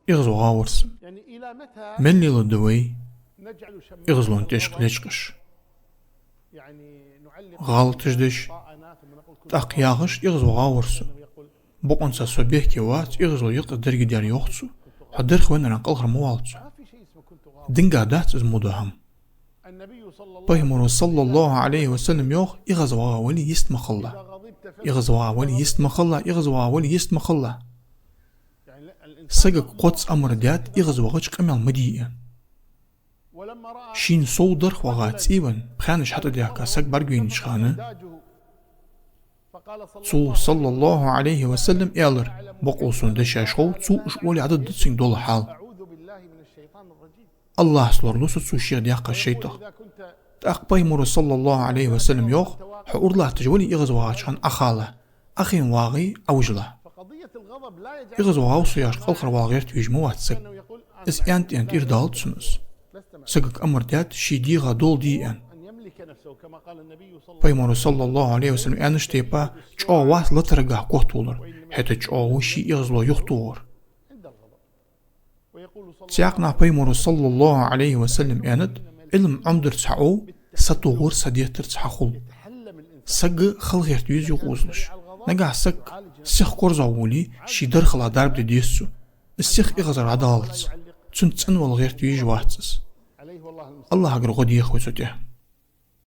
يغزو غاورس من لي لدوي يغزلون تشق ليشقش غال تجدش تاقياغش يغزو غاورس بقون ساسوبيه كيوات يغزو يقدر يدير يوختسو حدر خوين رانقل موالتسو دنگا دات مدوهم بيمر صلى الله عليه وسلم يوخ يغزوا ولي يستمخ الله يغزوا ولي يستمخ الله يغزوا ولي يستمخ الله سجق قدس أمر دات يغزوا غش قمل مديئا شين صودر وغات إيوان بخانش حتى ديكا سج برجين شخانه صلى الله عليه وسلم يالر بقوسون دشاشو ولي عدد دتسين دول حال الله سلور لوسو تسوشيغ دياقا الشيطة تأقبي مر صلى الله عليه وسلم يوخ حقور الله تجولي يغزوها شان أخاله أخين واغي أوجله يغزوها وصياش قلخر واغير تيجموات سك إس أنت إردالت سنس سكك أمر دات شيديغا دول دي أن بيمر صلى الله عليه وسلم أنشتيبا چو وات لترقه قوتولر حتى چو وشي يغزو يختور سياقنا بيمر صلى الله عليه وسلم أند علم عمدر تسعو ستوغور سديتر تسحخل سق خلغير تيز يغوزلش نقع سق سيخ كورزاولي شي درخلا دارب ديسو السيخ إغزر عدالت تنتسن والغير تيج واتس الله أقر غدي يخوي سوتيه